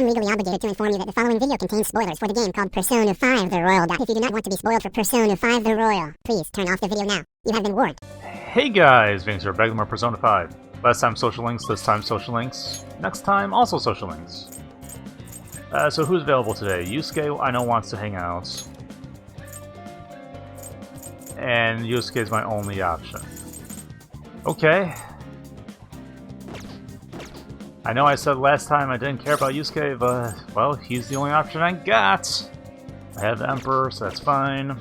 am legally obligated to inform you that the following video contains spoilers for the game called Persona 5 The Royal. If you do not want to be spoiled for Persona 5 The Royal, please turn off the video now. You have been warned. Hey guys, Venixk here, back with more Persona 5. Last time social links, this time social links. Next time also social links. So who's available today? Yusuke, I know, wants to hang out. And Yusuke is my only option. Okay. I know I said last time I didn't care about Yusuke, but, well, he's the only option I got. I have the Emperor, so that's fine.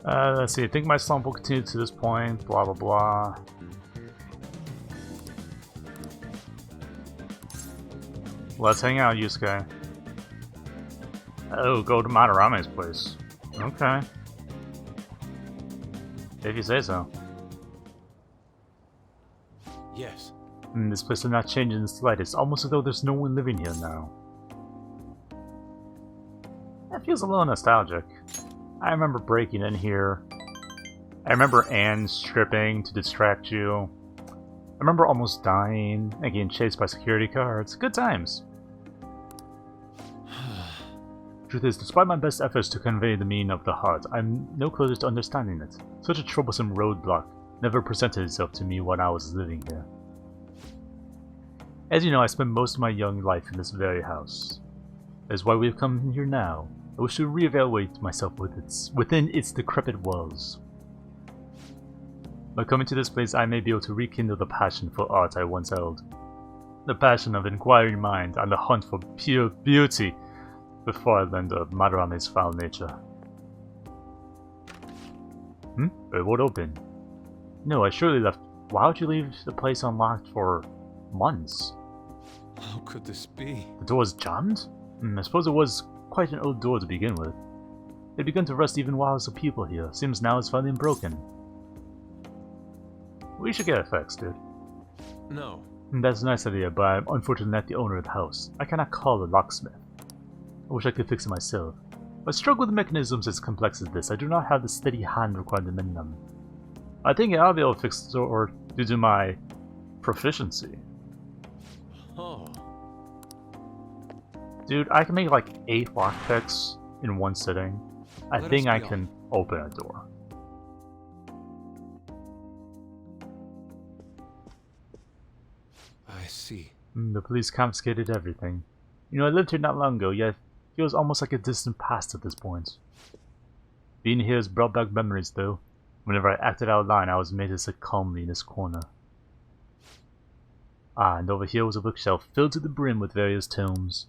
Let's see, I think my slump will continue to this point, blah blah blah. Let's hang out, Yusuke. Oh, go to Madarame's place. Okay. If you say so. Yes. This place did not change in the slightest, almost as though there's no one living here now. That feels a little nostalgic. I remember breaking in here. I remember Anne stripping to distract you. I remember almost dying and getting chased by security guards. Good times. Truth is, despite my best efforts to convey the meaning of the heart, I'm no closer to understanding it. Such a troublesome roadblock never presented itself to me when I was living here. As you know, I spent most of my young life in this very house. That is why we have come here now. I wish to reevaluate myself within its decrepit walls. By coming to this place, I may be able to rekindle the passion for art I once held. The passion of inquiring mind and the hunt for pure beauty before I learned of Madarame's foul nature. It won't open. No, I surely left. Why would you leave the place unlocked for months? How could this be? The door was jammed? I suppose it was quite an old door to begin with. It began to rust even while there was people here. Seems now it's finally broken. We should get it fixed, dude. No. That's a nice idea, but I'm unfortunately not the owner of the house. I cannot call a locksmith. I wish I could fix it myself. But I struggle with mechanisms as complex as this. I do not have the steady hand required to mend them. I think I'll be able to fix it or due to my proficiency. Oh. Dude, I can make like 8 lockpicks in one sitting. I think I can open a door. I see. The police confiscated everything. You know, I lived here not long ago, yet it feels almost like a distant past at this point. Being here has brought back memories, though. Whenever I acted out loud, I was made to sit calmly in this corner. Ah, and over here was a bookshelf filled to the brim with various tomes.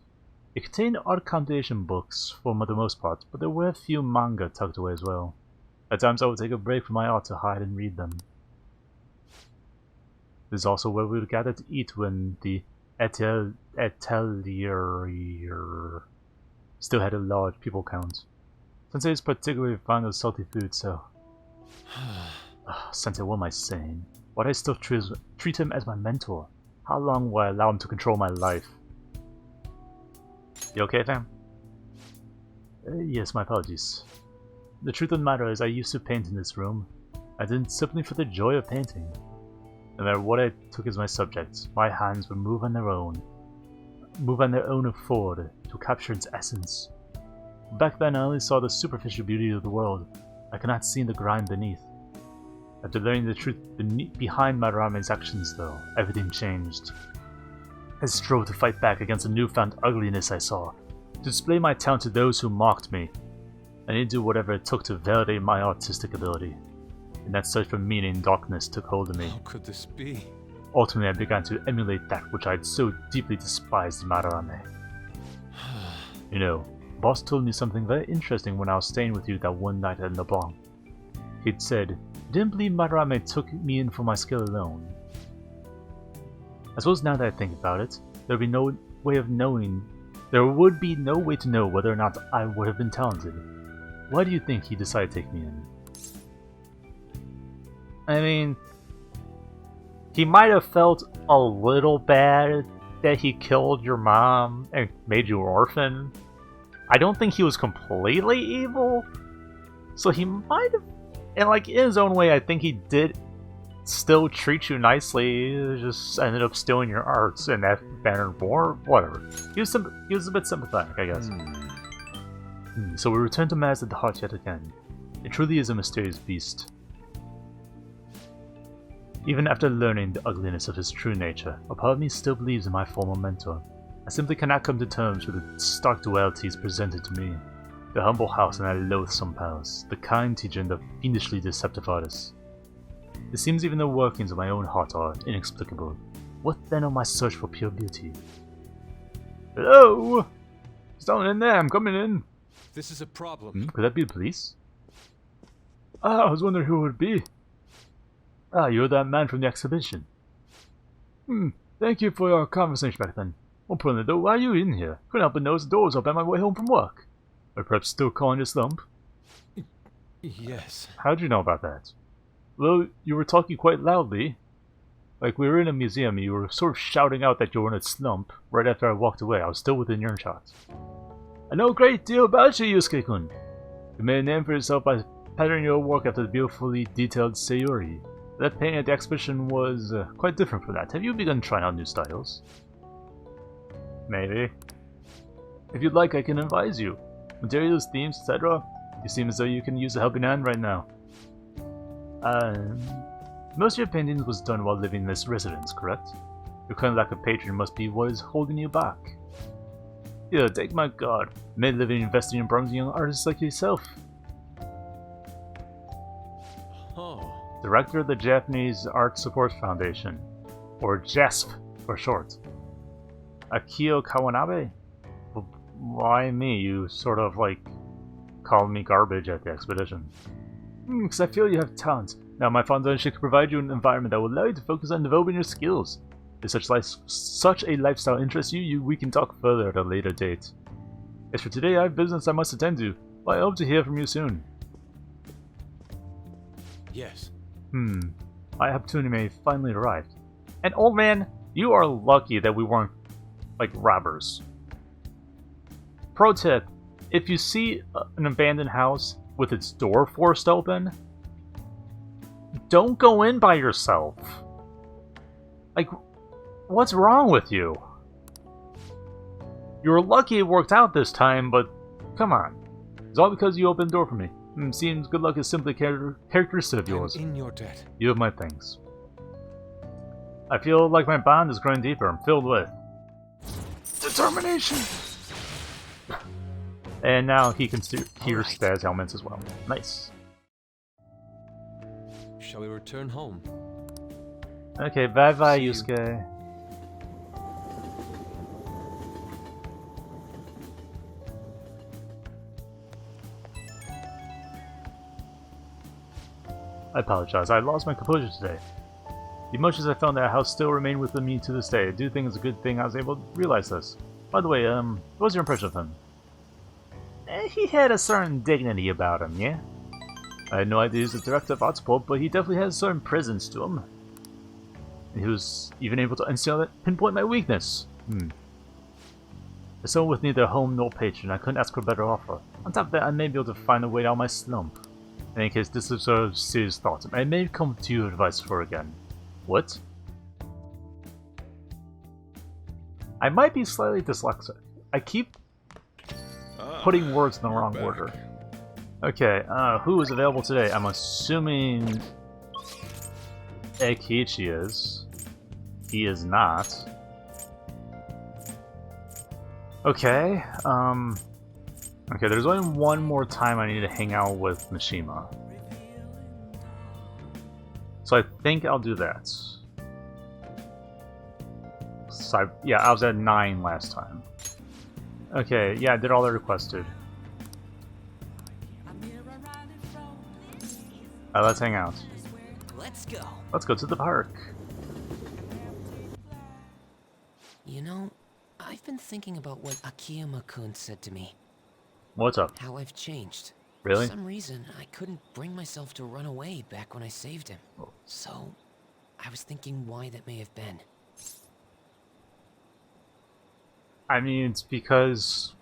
It contained art compilation books for the most part, but there were a few manga tucked away as well. At times I would take a break from my art to hide and read them. This is also where we would gather to eat when the atelier still had a large people count. Sensei is particularly fond of salty food, so... Sensei, what am I saying? Why do I still treat him as my mentor? How long will I allow him to control my life? You okay, fam? Yes, my apologies. The truth of the matter is I used to paint in this room. I did it simply for the joy of painting. No matter what I took as my subject, my hands would move on their own accord to capture its essence. Back then I only saw the superficial beauty of the world. I could not see the grime beneath. After learning the truth behind Madarame's actions, though, everything changed. I strove to fight back against the newfound ugliness I saw, to display my talent to those who mocked me. I needed to do whatever it took to validate my artistic ability. In that search for meaning, darkness took hold of me. How could this be? Ultimately, I began to emulate that which I had so deeply despised in Madarame. You know, Boss told me something very interesting when I was staying with you that one night at LeBlanc. He'd said, "You didn't believe Madarame took me in for my skill alone." I suppose now that I think about it, there would be no way to know whether or not I would have been talented. Why do you think he decided to take me in? I mean, he might have felt a little bad that he killed your mom and made you an orphan. I don't think he was completely evil, so he might have, and like in his own way, I think he did still treat you nicely, just ended up stealing your arts in that banner of war, whatever. He was a bit sympathetic, I guess. So we return to Maz at the heart yet again. It truly is a mysterious beast. Even after learning the ugliness of his true nature, a part of me still believes in my former mentor. I simply cannot come to terms with the stark dualities presented to me. The humble house and that loathsome palace, the kind teacher and the fiendishly deceptive artist. It seems even the workings of my own heart are inexplicable. What then of my search for pure beauty? Hello? Someone in there, I'm coming in. This is a problem. Could that be the police? I was wondering who it would be. You're that man from the exhibition. Thank you for your conversation back then. Open the door, why are you in here? Couldn't help but notice the doors open on my way home from work. Or perhaps still calling your slump? Yes. How'd you know about that? Well, you were talking quite loudly. Like we were in a museum, you were sort of shouting out that you were in a slump. Right after I walked away, I was still within earshot. I know a great deal about you, Yusuke-kun. You made a name for yourself by patterning your work after the beautifully detailed Sayuri. That painting at the exhibition was quite different from that. Have you begun trying out new styles? Maybe. If you'd like, I can advise you. Materials, themes, etc. You seem as though you can use a helping hand right now. Most of your paintings was done while living in this residence, correct? Your current lack of patron must be what is holding you back. Yeah, take my god. Made living investing in bronze young artists like yourself. Oh. Director of the Japanese Art Support Foundation, or JASP for short. Akio Kawanabe? Why me? You sort of like called me garbage at the expedition. Because I feel you have talent. Now my foundation can provide you an environment that will allow you to focus on developing your skills. If such a lifestyle interests you, we can talk further at a later date. As for today, I have business I must attend to, but I hope to hear from you soon. Yes. My opportunity may have finally arrived. And old man, you are lucky that we weren't, like, robbers. Pro tip, if you see an abandoned house with its door forced open, don't go in by yourself. Like, what's wrong with you? You were lucky it worked out this time, but come on. It's all because you opened the door for me. Seems good luck is simply characteristic of yours. I'm in your debt. You have my things. I feel like my bond is growing deeper. I'm filled with determination. And now he can hear Spaz helmets as well. Nice. Shall we return home? Okay, bye-bye, See you. Yusuke. I apologize, I lost my composure today. The emotions I felt in that house still remain with me to this day. I do think it's a good thing I was able to realize this. By the way, what was your impression of him? He had a certain dignity about him, yeah? I had no idea he was the director of art support, but he definitely has a certain presence to him. And he was even able to instantly pinpoint my weakness. As someone with neither home nor patron, I couldn't ask for a better offer. On top of that, I may be able to find a way out of my slump. In any case, this is a serious thought. I may come to you advice for again. What? I might be slightly dyslexic. I keep putting words in the wrong order. Okay, who is available today? I'm assuming Eikichi is. He is not. Okay, okay, there's only one more time I need to hang out with Mishima. So I think I'll do that. So yeah, I was at 9 last time. Okay, yeah, I did all I requested. Let's hang out. Let's go. Let's go to the park. You know, I've been thinking about what Akiyama-kun said to me. What's up? How I've changed. Really? For some reason, I couldn't bring myself to run away back when I saved him. So, I was thinking why that may have been. I mean, it's because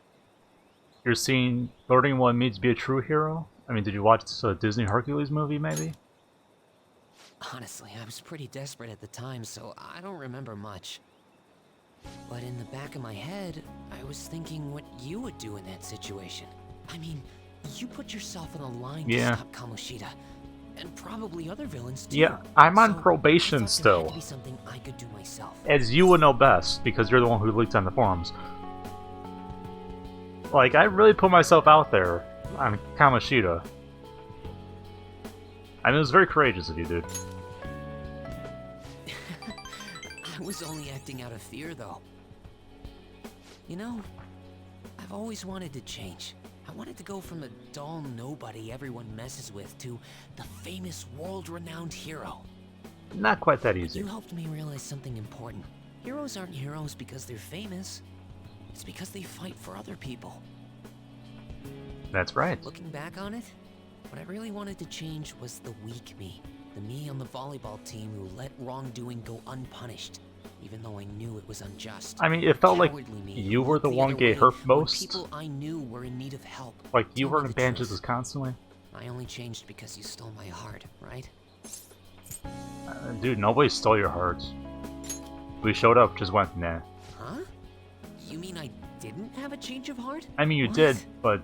you're seeing learning what it means to be a true hero. I mean, did you watch the Disney Hercules movie, maybe? Honestly, I was pretty desperate at the time, so I don't remember much. But in the back of my head, I was thinking what you would do in that situation. I mean, you put yourself on the line to stop Kamoshida, and probably other villains too. Yeah, I'm on So probation I thought there still. had to be something I could do myself. As you would know best, because you're the one who leaked on the forums. Like, I really put myself out there on Kamoshida. I mean, it was very courageous of you, dude. I was only acting out of fear, though. You know, I've always wanted to change. I wanted to go from a dull nobody everyone messes with to the famous world-renowned hero. Not quite that easy. You helped me realize something important. Heroes aren't heroes because they're famous. It's because they fight for other people. That's right. Looking back on it, what I really wanted to change was the weak me. The me on the volleyball team who let wrongdoing go unpunished, even though I knew it was unjust. I mean, it felt like Cowardly me you who were looked the one other getting way hurt when most. People I knew were in need of help. Like, you Tell were me in the bandages truth. constantly. I only changed because you stole my heart, right? Dude, nobody stole your heart. We showed up, just went, nah. Huh? You mean I didn't have a change of heart? I mean, you What? did, but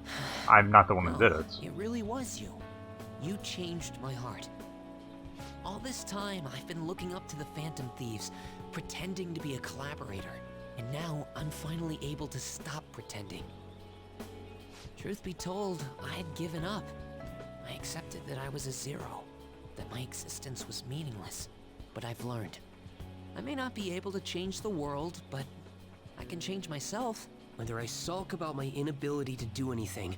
I'm not the one who No, did it. It really was you. You changed my heart. All this time, I've been looking up to the Phantom Thieves, pretending to be a collaborator, and now I'm finally able to stop pretending. Truth be told, I had given up. I accepted that I was a zero, that my existence was meaningless, but I've learned. I may not be able to change the world, but I can change myself. Whether I sulk about my inability to do anything,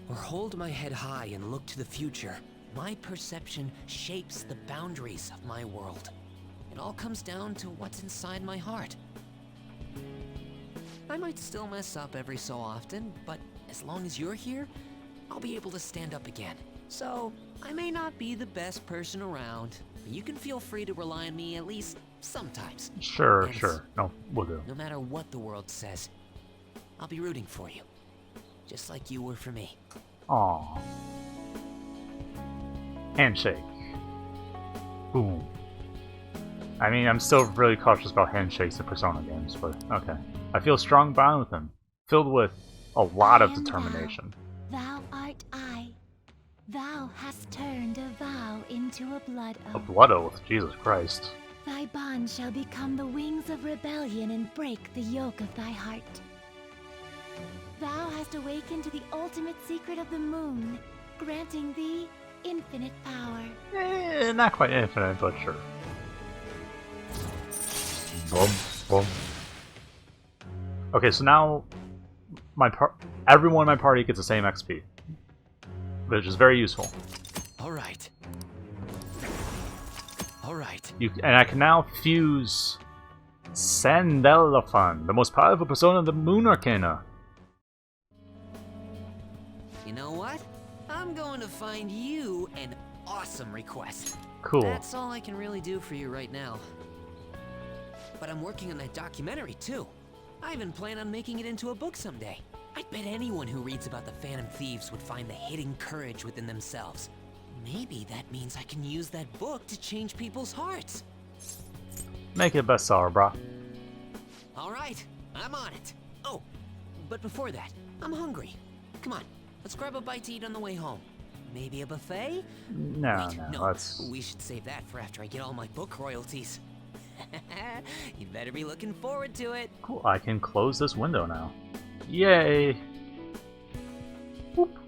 or hold my head high and look to the future, my perception shapes the boundaries of my world. It all comes down to what's inside my heart. I might still mess up every so often, but as long as you're here, I'll be able to stand up again. So, I may not be the best person around, but you can feel free to rely on me at least sometimes. Sure, And sure. No, we'll do. No matter what the world says, I'll be rooting for you. Just like you were for me. Aww. Handshake. Boom. I mean, I'm still really cautious about handshakes in Persona games, but okay. I feel a strong bond with him, filled with a lot of determination. Thou art I. Thou hast turned a vow into a blood A oath. blood oath, Jesus Christ. Thy bond shall become the wings of rebellion and break the yoke of thy heart. Thou hast awakened to the ultimate secret of the moon, granting thee infinite power. Not quite infinite, but sure. Boom, boom. Okay, so now everyone in my party gets the same XP, which is very useful. All right. All right. And I can now fuse Sandelafan, the most powerful persona of the Moon Arcana. You know what? I'm going to find you an awesome request. Cool. That's all I can really do for you right now. But I'm working on that documentary too. I even plan on making it into a book someday. I bet anyone who reads about the Phantom Thieves would find the hidden courage within themselves. Maybe that means I can use that book to change people's hearts. Make it a bestseller, brah. All right, I'm on it. Oh, but before that, I'm hungry. Come on, let's grab a bite to eat on the way home. Maybe a buffet? No, Wait, no, that's... we should save that for after I get all my book royalties. You'd better be looking forward to it. Cool, I can close this window now. Yay! Whoop.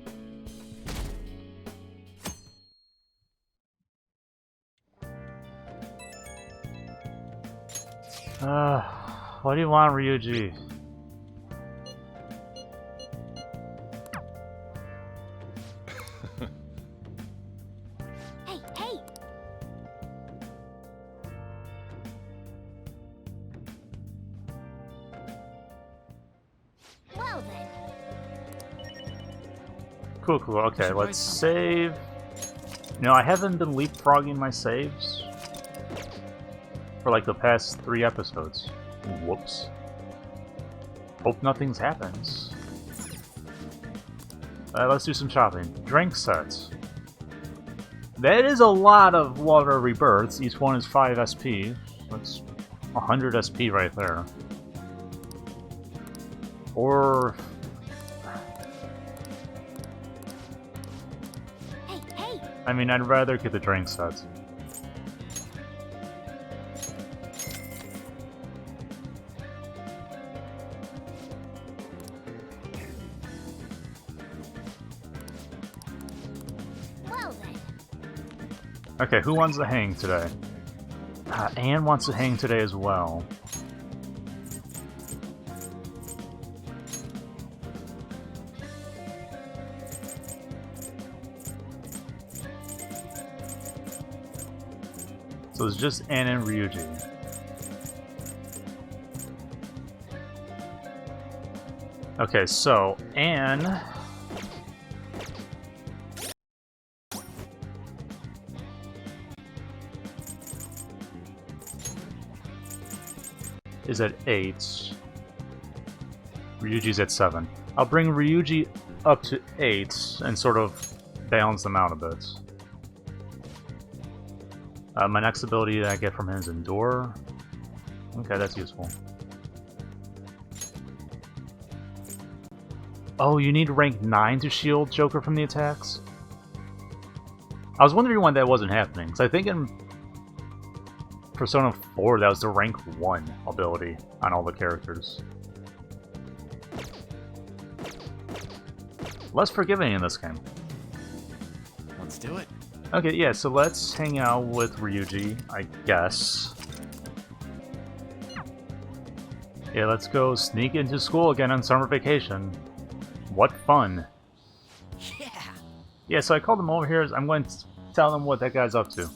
What do you want, Ryuji? Hey, hey! Well then. Cool, cool. Okay, should let's write save. No, I haven't been leapfrogging my saves for like the past 3 episodes. Whoops. Hope nothing's happens. Let's do some shopping. Drink sets. That is a lot of water rebirths. Each one is 5 SP. That's 100 SP right there. Or... Hey, hey! I mean, I'd rather get the drink set. Well then. Okay, who wants to hang today? Anne wants to hang today as well. So it's just Anne and Ryuji. Okay, so Anne... is at 8. Ryuji's at 7. I'll bring Ryuji up to 8 and sort of balance them out a bit. My next ability that I get from him is Endure. Okay, that's useful. Oh, you need rank 9 to shield Joker from the attacks? I was wondering why that wasn't happening, because I think in Persona 4 that was the rank 1 ability on all the characters. Less forgiving in this game. Let's do it. Okay, yeah, so let's hang out with Ryuji, I guess. Yeah, let's go sneak into school again on summer vacation. What fun. Yeah. Yeah, so I called him over here. I'm going to tell him what that guy's up to.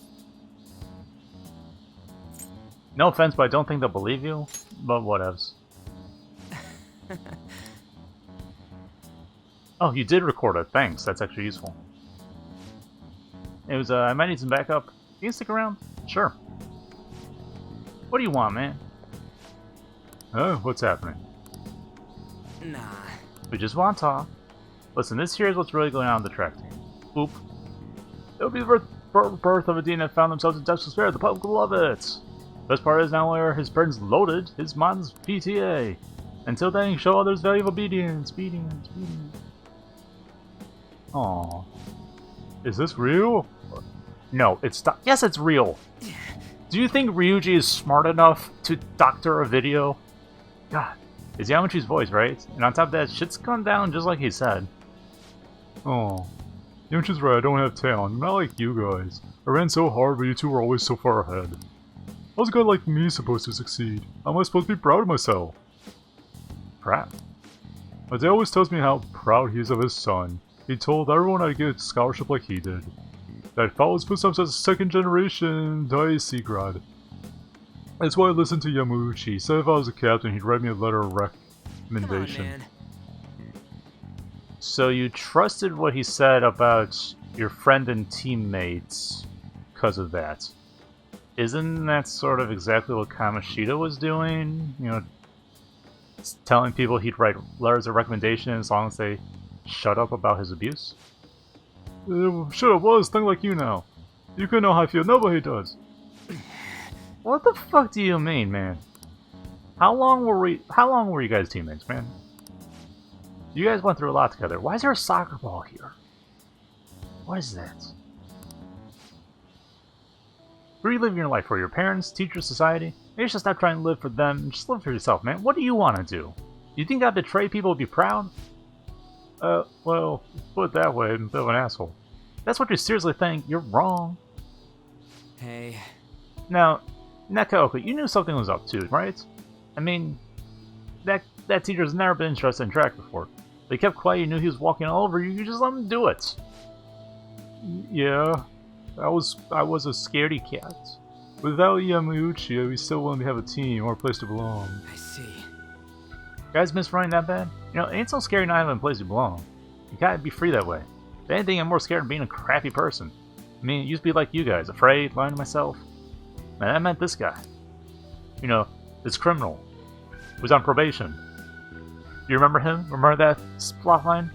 No offense, but I don't think they'll believe you, but whatevs. Oh, you did record it. Thanks, that's actually useful. It was, I might need some backup. You can stick around? Sure. What do you want, man? Oh, what's happening? Nah. We just want to talk. Listen, this here is what's really going on in the track team. Oop. It would be the birth of a dean that found themselves in desperate despair. The public will love it. Best part is not only are his parents loaded, his mom's PTA. Until then, show others value of obedience. Obedience. Aww. Is this real? No, it's not. Yes, it's real. Do you think Ryuji is smart enough to doctor a video? God, it's Yamachi's voice, right? And on top of that, shit's gone down just like he said. Oh, Yamachi's right, I don't have talent. I'm not like you guys. I ran so hard, but you two were always so far ahead. How's a guy like me supposed to succeed? How am I supposed to be proud of myself? Proud? My dad always tells me how proud he is of his son. He told everyone I'd get a scholarship like he did. That follows footsteps as a second-generation Daisy grad. That's why I listened to Yamauchi. He said if I was a captain, he'd write me a letter of recommendation. Come on, man. So you trusted what he said about your friend and teammates because of that. Isn't that sort of exactly what Kamoshida was doing? You know, telling people he'd write letters of recommendation as long as they shut up about his abuse? Shut up, was thing like you now. You couldn't know how I feel, nobody does. What the fuck do you mean, man? How long were you guys teammates, man? You guys went through a lot together. Why is there a soccer ball here? What is that? Where are you living your life for? Your parents, teachers, society? Maybe you should stop trying to live for them and just live for yourself, man. What do you want to do? You think I'd betray people to be proud? Well, put it that way, I'm a bit of an asshole. That's what you seriously think, you're wrong. Hey. Now, Nakaoka, you knew something was up too, right? I mean, that teacher's never been interested in track before. They kept quiet, you knew he was walking all over you, you just let him do it. Yeah, I was a scaredy cat. Without Yamauchi, we still wouldn't have a team or a place to belong. I see. Guys miss running that bad? You know, it ain't so scary not having a place to belong. You gotta be free that way. If anything, I'm more scared of being a crappy person. I mean, it used to be like you guys, afraid, lying to myself. Man, that meant this guy. You know, this criminal. Who was on probation. You remember him? Remember that plot line?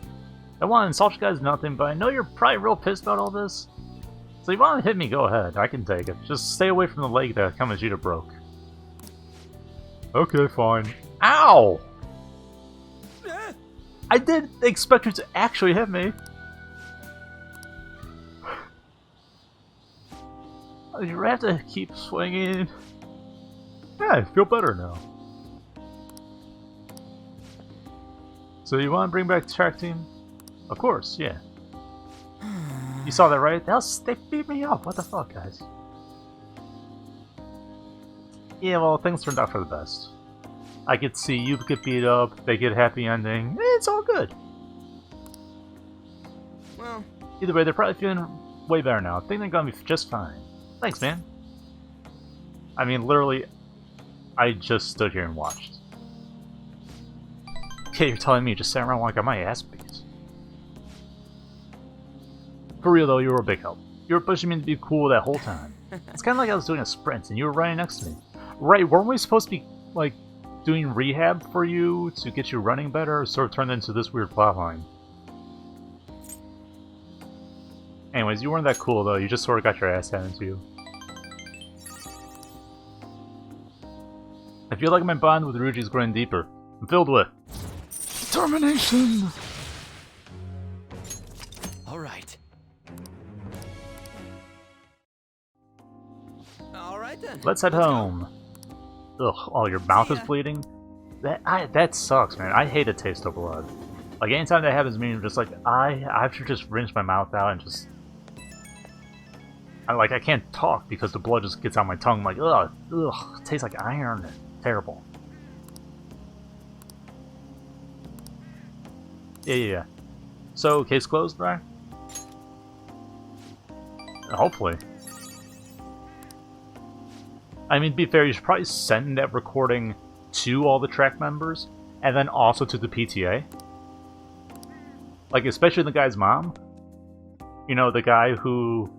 I want to insult you guys nothing, but I know you're probably real pissed about all this. So you want to hit me, go ahead. I can take it. Just stay away from the leg that Kamajita broke. Okay, fine. Ow! I didn't expect you to actually hit me. You have to keep swinging. Yeah, I feel better now. So you want to bring back the track team? Of course, yeah. You saw that, right? They beat me up. What the fuck, guys? Yeah, well, things turned out for the best. I could see you get beat up, they get a happy ending. It's all good. Well, Either way, they're probably feeling way better now. I think they're gonna be just fine. Thanks, man. I mean, literally, I just stood here and watched. Okay, you're telling me you just sat around while I got my ass beat. For real though, you were a big help. You were pushing me to be cool that whole time. It's kind of like I was doing a sprint and you were running next to me. Right, weren't we supposed to be, like, doing rehab for you to get you running better, or sort of turned into this weird plotline? Anyways, you weren't that cool though, you just sort of got your ass handed to you. I feel like my bond with Ryuji is growing deeper. I'm filled with determination! alright. Alright then. Let's head home. Ugh, oh, your mouth is bleeding? That sucks, man. I hate the taste of blood. Like, anytime that happens to me, I'm just like, I should just rinse my mouth out and just... I can't talk because the blood just gets out my tongue. I'm like, ugh, it tastes like iron. Terrible. Yeah. So, case closed, right? Hopefully. I mean, to be fair, you should probably send that recording to all the track members, and then also to the PTA. Like, especially the guy's mom. You know, the guy who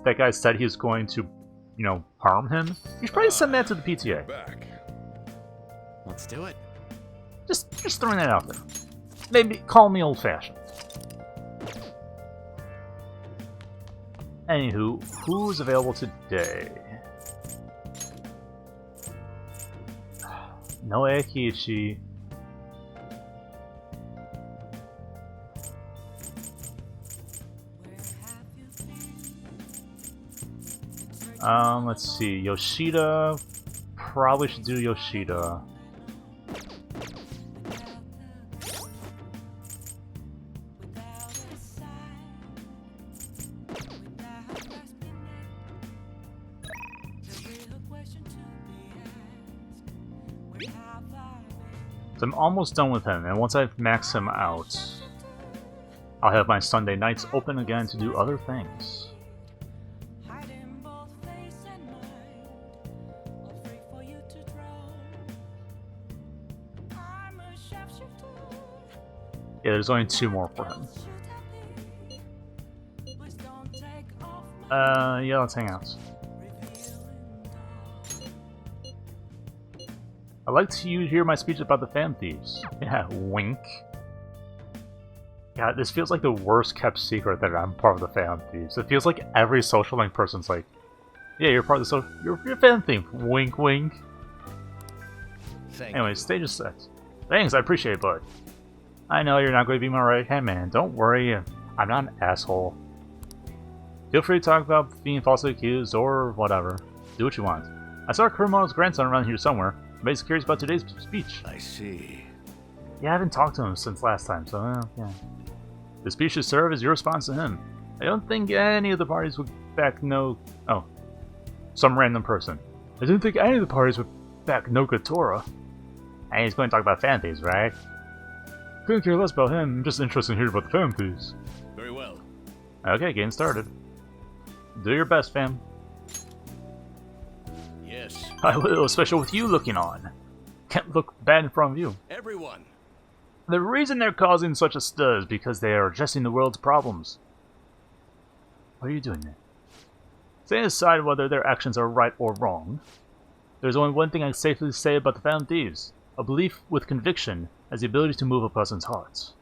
that guy said he was going to, you know, harm him. You should probably send that to the PTA. Back. Let's do it. Just throwing that out there. Maybe call me old-fashioned. Anywho, who's available today? No Akiichi. Let's see. Yoshida. Probably should do Yoshida. So I'm almost done with him, and once I've maxed him out, I'll have my Sunday nights open again to do other things. Yeah, there's only 2 more for him. Yeah, let's hang out. I'd like to hear my speech about the fan thieves. Yeah, wink. God, this feels like the worst kept secret that I'm part of the fan thieves. It feels like every social link person's like, yeah, you're part of the social, you're fan thief. Wink, wink. Anyway, stage is set. Thanks, I appreciate it, bud. I know you're not going to be my right hand man. Don't worry, I'm not an asshole. Feel free to talk about being falsely accused or whatever. Do what you want. I saw Kurumoto's grandson around here somewhere. I'm basically curious about today's speech. I see. Yeah, I haven't talked to him since last time, so yeah. The speech should serve as your response to him. I don't think any of the parties would back no... Oh. Some random person. I didn't think any of the parties would back no Tora. And he's going to talk about fan thieves, right? Couldn't care less about him. I'm just interested in hearing about the fan thieves. Very well. Okay, game started. Do your best, fam. Yes. I will, especially with you looking on. Can't look bad in front of you. Everyone. The reason they're causing such a stir is because they are addressing the world's problems. What are you doing there? Setting aside whether their actions are right or wrong, there's only one thing I can safely say about the Found Thieves. A belief with conviction has the ability to move a person's heart.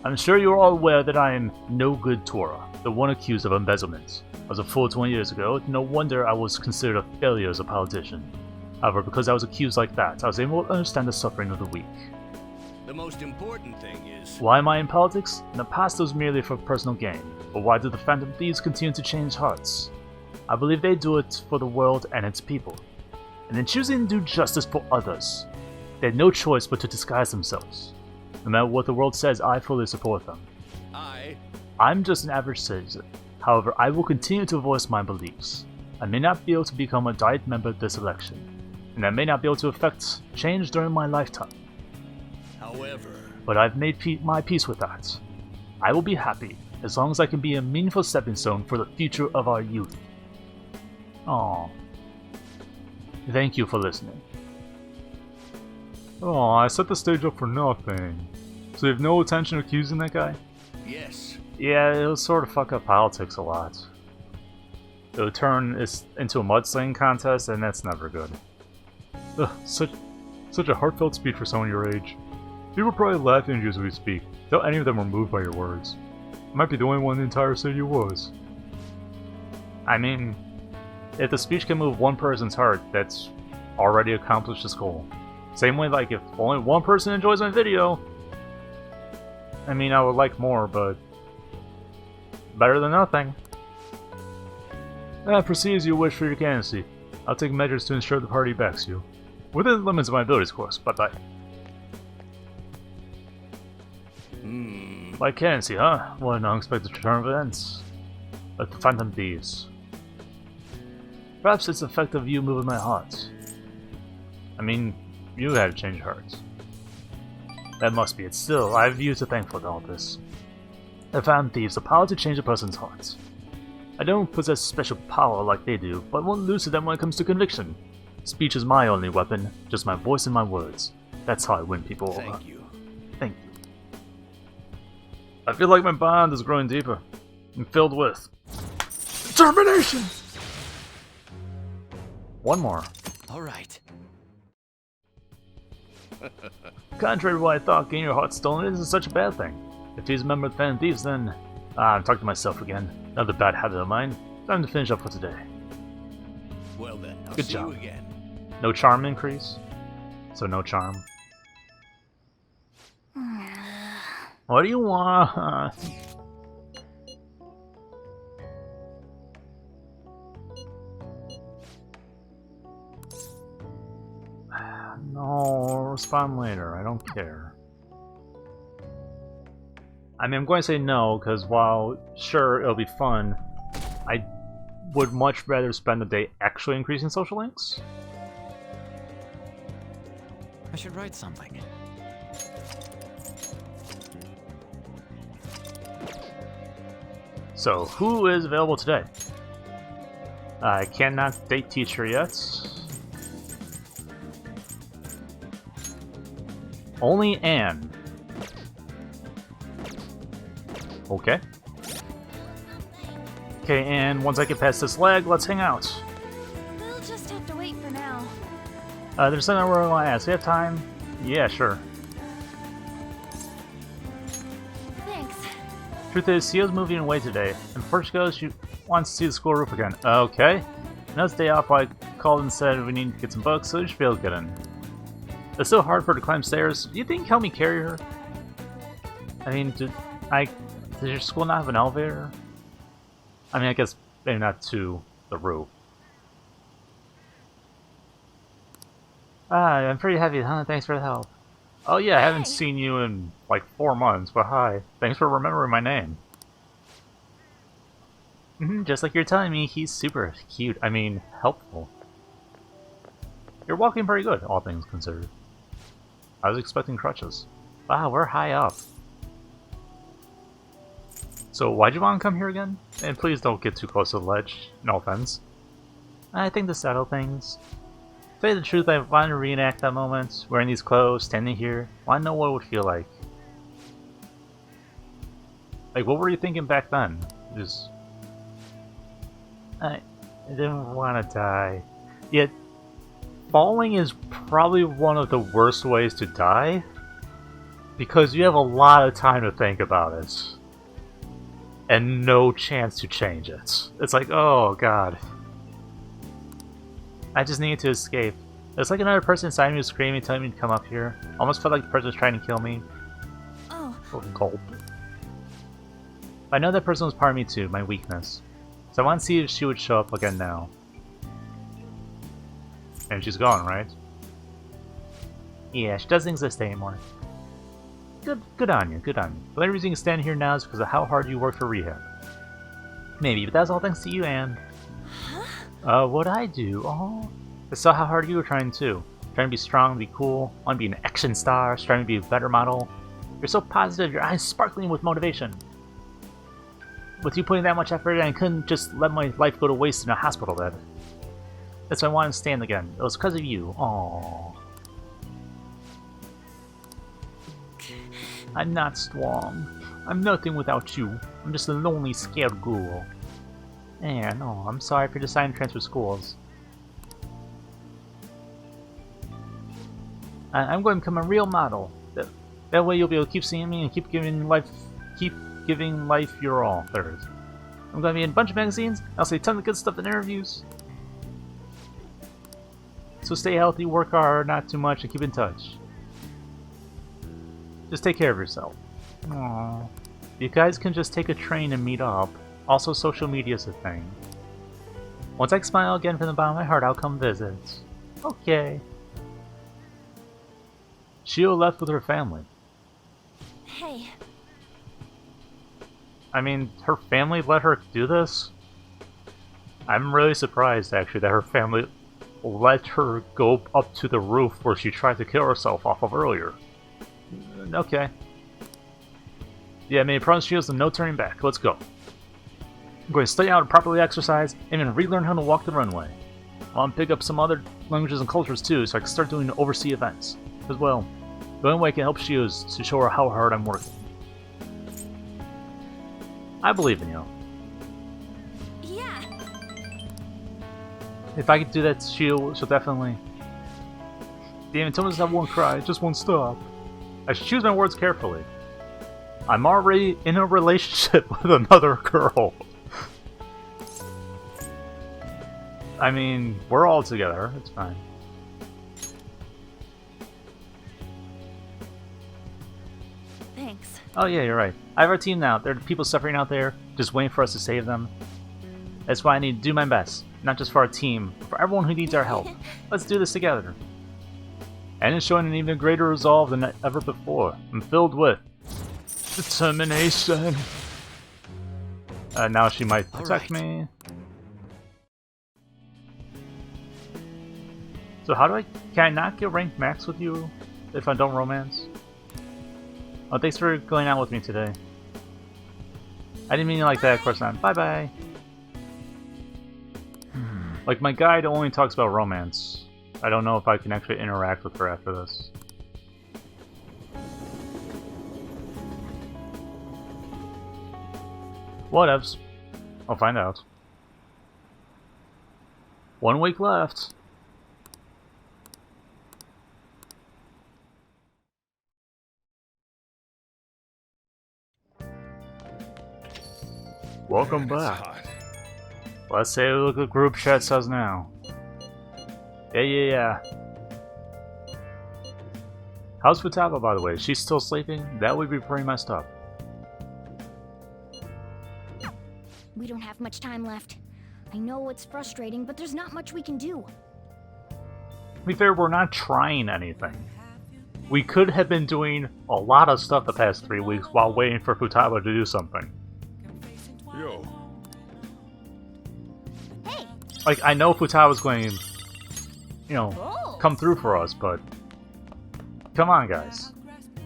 I'm sure you're all aware that I am no good Tora, the one accused of embezzlement. I was a fool 20 years ago, no wonder I was considered a failure as a politician. However, because I was accused like that, I was able to understand the suffering of the weak. The most important thing is... Why am I in politics? In the past it was merely for personal gain, but why do the Phantom Thieves continue to change hearts? I believe they do it for the world and its people. And in choosing to do justice for others, they had no choice but to disguise themselves. No matter what the world says, I fully support them. I'm just an average citizen. However, I will continue to voice my beliefs. I may not be able to become a direct member of this election, and I may not be able to affect change during my lifetime. However... But I've made my peace with that. I will be happy, as long as I can be a meaningful stepping stone for the future of our youth. Aww. Thank you for listening. Oh, I set the stage up for nothing. So you have no intention of accusing that guy? Yes. Yeah, it'll sort of fuck up politics a lot. It'll turn this into a mudslinging contest, and that's never good. Ugh, such a heartfelt speech for someone your age. People are probably laughing at you as we speak. Doubt any of them were moved by your words. I might be the only one in the entire city who was. I mean, if the speech can move one person's heart, that's already accomplished its goal. Same way, like, if only one person enjoys my video, I mean, I would like more, but better than nothing. Proceed as you wish for your candidacy. I'll take measures to ensure the party backs you. Within the limits of my abilities, of course. Bye-bye. My candidacy, huh? What an unexpected turn of events. Like the Phantom Thieves. Perhaps it's the effect of you moving my heart. I mean, you had to change hearts. That must be it. Still, I have you to thank for all this. The Phantom Thieves, the power to change a person's heart. I don't possess special power like they do, but won't lose to them when it comes to conviction. Speech is my only weapon, just my voice and my words. That's how I win people over. Thank you. Thank you. I feel like my bond is growing deeper, and filled with determination! One more. Alright. Contrary to what I thought, getting your heart stolen isn't such a bad thing. If he's a member of the Phantom Thieves, then... I'm talking to myself again. Another bad habit of mine. Time to finish up for today. Well then, I'll Good see job. you again. No charm increase? So no charm. What do you want? No, respond later. I don't care. I mean, I'm going to say no, because while, sure, it'll be fun, I would much rather spend the day actually increasing social links. I should write something. So, who is available today? I cannot date teacher yet. Only Anne. Okay. Okay, and once I get past this leg, let's hang out. We'll just have to wait for now. There's something I really want to ask. Do you have time? Yeah, sure. Thanks. Truth is, Sio's moving away today, and before she goes, she wants to see the school roof again. Okay. Another day off, I called and said we need to get some books, so you should be able to get in. It's so hard for her to climb stairs. Do you think help me carry her? I mean, does your school not have an elevator? I mean, I guess maybe not to the roof. I'm pretty heavy, huh? Thanks for the help. Oh yeah, I haven't seen you in like 4 months, but hi. Thanks for remembering my name. Just like you're telling me, he's super cute. I mean, helpful. You're walking pretty good, all things considered. I was expecting crutches. Wow, we're high up. So why'd you want to come here again? And please don't get too close to the ledge. No offense. I think to settle things. To tell you the truth, I wanted to reenact that moment, wearing these clothes, standing here. Want to know what it would feel like. Like, what were you thinking back then? Just... I didn't want to die. Yet, falling is probably one of the worst ways to die. Because you have a lot of time to think about it. And no chance to change it. It's like, oh god. I just need to escape. It's like another person inside me was screaming, telling me to come up here. Almost felt like the person was trying to kill me. Oh. Gulp. I know that person was part of me too, my weakness. So I want to see if she would show up again now. And she's gone, right? Yeah, she doesn't exist anymore. Good on you, good on you. The only reason you can stand here now is because of how hard you worked for rehab. Maybe, but that's all thanks to you, Anne. What'd I do? Oh, I saw how hard you were trying too. Trying to be strong, be cool, want to be an action star, trying to be a better model. You're so positive, your eyes sparkling with motivation. With you putting that much effort in, I couldn't just let my life go to waste in a hospital bed. That's why I wanted to stand again. It was because of you. Aww. I'm not strong. I'm nothing without you. I'm just a lonely, scared girl. And, oh, I'm sorry for deciding to transfer schools. I'm going to become a real model. That way you'll be able to keep seeing me and keep giving life your all. Third. I'm going to be in a bunch of magazines. I'll say a ton of good stuff in interviews. So stay healthy, work hard, not too much, and keep in touch. Just take care of yourself. Aww. You guys can just take a train and meet up. Also, social media's a thing. Once I smile again from the bottom of my heart, I'll come visit. Okay. Shio left with her family. Hey. I mean, her family let her do this? I'm really surprised, actually, that her family let her go up to the roof where she tried to kill herself off of earlier. Okay. Yeah, I mean, promise Shio's no turning back. Let's go. I'm going to study out and properly exercise, and then relearn how to walk the runway. I want to pick up some other languages and cultures too, so I can start doing overseas events. As well, the only way I can help Shio is to show her how hard I'm working. I believe in you. Yeah. If I could do that to Shio, she'll definitely... Damn it, tell me this won't cry, it just won't stop. I should choose my words carefully. I'm already in a relationship with another girl. I mean, we're all together, it's fine. Thanks. Oh yeah, you're right. I have our team now. There are people suffering out there, just waiting for us to save them. That's why I need to do my best. Not just for our team, but for everyone who needs our help. Let's do this together. And it's showing an even greater resolve than ever before. I'm filled with determination. Now she might protect me. So how do can I not get ranked max with you if I don't romance? Oh, thanks for going out with me today. I didn't mean it like that, of course not. Bye bye. Like, my guide only talks about romance. I don't know if I can actually interact with her after this. Whatevs. I'll find out. 1 week left. Welcome back. Let's see what the group chat says now. Yeah. How's Futaba, by the way? She's still sleeping? That would be pretty messed up. We don't have much time left. I know it's frustrating, but there's not much we can do. To be fair, we're not trying anything. We could have been doing a lot of stuff the past 3 weeks while waiting for Futaba to do something. Yo. Hey! Like, I know Futaba's going to, you know, come through for us, but come on, guys.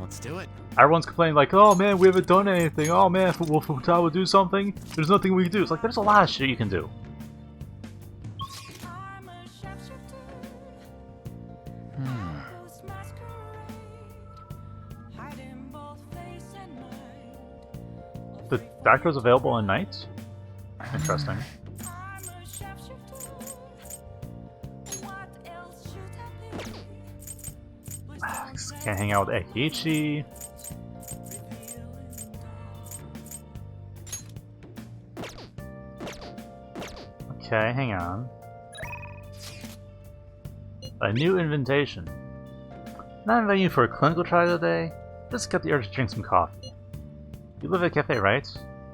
Let's do it. Everyone's complaining like, oh man, we haven't done anything. Oh man, will Futaba do something? There's nothing we can do. It's like, there's a lot of shit you can do. The doctor's available at night? Interesting. Can't hang out with Ekiichi. Okay, hang on. A new invitation. Not inviting you for a clinical trial today, just got the urge to drink some coffee. You live at a cafe, right?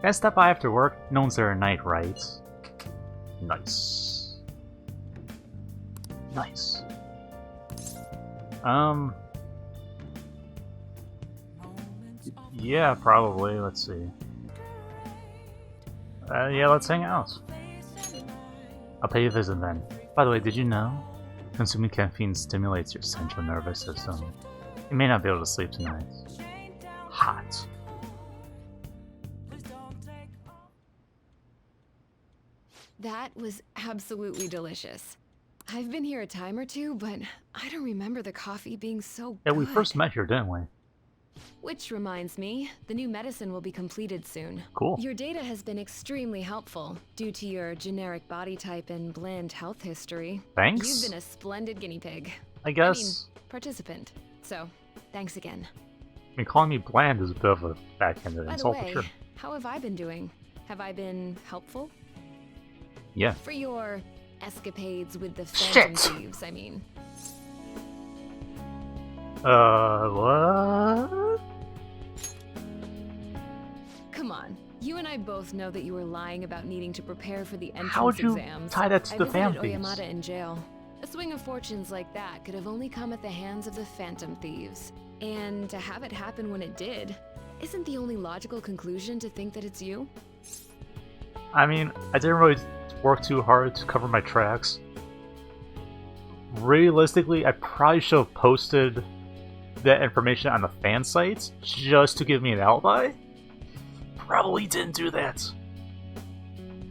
Can I stop by after work? No one's there at night, right? Nice. Nice. Yeah, probably. Let's see. Yeah, let's hang out. I'll pay you a visit then. By the way, did you know? Consuming caffeine stimulates your central nervous system. You may not be able to sleep tonight. Hot. That was absolutely delicious. I've been here a time or two, but I don't remember the coffee being so Yeah, good. we first met here, didn't we? Which reminds me, the new medicine will be completed soon. Cool. Your data has been extremely helpful due to your generic body type and bland health history. Thanks. You've been a splendid guinea pig. I guess. Participant. So, thanks again. I mean, calling me bland is a bit of a backhanded By the insult, way, for sure. how have I been doing? Have I been helpful? Yeah. For your escapades with the Phantom Shit! Thieves, I mean. What? Come on. You and I both know that you were lying about needing to prepare for the entrance How would you exams. tie that to I the visited Phantom Thieves? Oyamata in jail. A swing of fortunes like that could have only come at the hands of the Phantom Thieves. And to have it happen when it did, isn't the only logical conclusion to think that it's you? I mean, I didn't really work too hard to cover my tracks. Realistically, I probably should have posted that information on the fan sites just to give me an alibi. Probably didn't do that.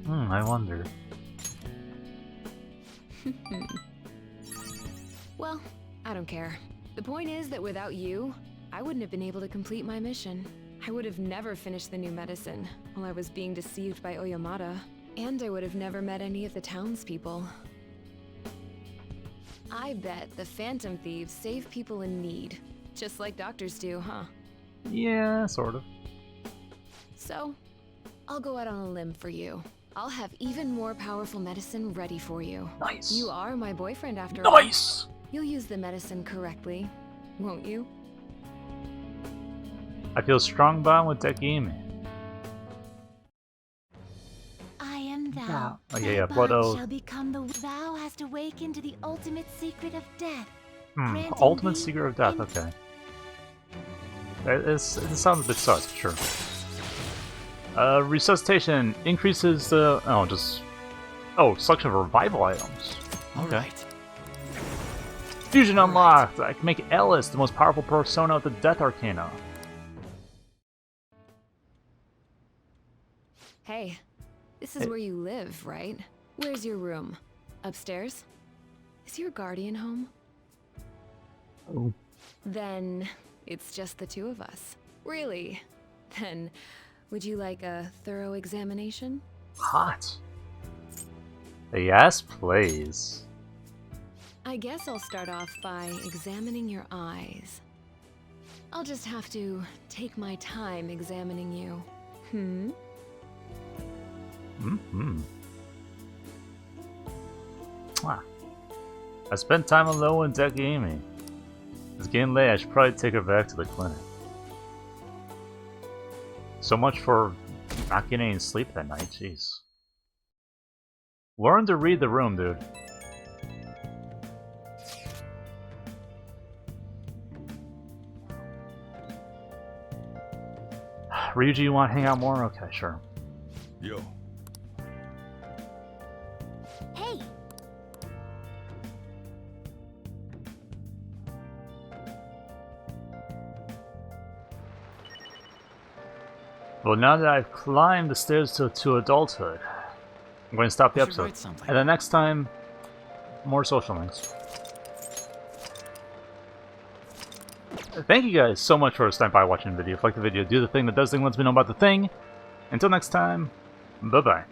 I wonder. Well, I don't care. The point is that without you, I wouldn't have been able to complete my mission. I would have never finished the new medicine while I was being deceived by Oyamata, and I would have never met any of the townspeople. I bet the Phantom Thieves save people in need, just like doctors do, huh? Yeah, sort of. So, I'll go out on a limb for you. I'll have even more powerful medicine ready for you. Nice. You are my boyfriend after all. Nice! You'll use the medicine correctly, won't you? I feel a strong bond with Dekimi. I am thou. Oh, yeah, Thy Blood bond Oath. shall become the. Thou hast awakened to the ultimate secret of death. Granting Ultimate thee Secret of Death, okay. It sounds a bit sus, sure. Resuscitation increases the... selection of revival items. Okay. Alright. Fusion unlocked! I can make ATLUS the most powerful persona of the Death Arcana. Hey, this is Hey. where you live, right? Where's your room? Upstairs? Is your guardian home? Oh. Then it's just the two of us. Really? Then would you like a thorough examination? Hot. Yes, please. I guess I'll start off by examining your eyes. I'll just have to take my time examining you. I spent time alone with Dekimi. It's getting late, I should probably take her back to the clinic. So much for not getting any sleep that night, jeez. Learn to read the room, dude. Ryuji, you want to hang out more? Okay, sure. Yo. Hey, Well, now that I've climbed the stairs to adulthood, I'm going to stop the I should episode. write something. And then next time, more social links. Thank you guys so much for stopping by watching the video. If you like the video, do the thing that does the thing, lets me know about the thing. Until next time, bye-bye.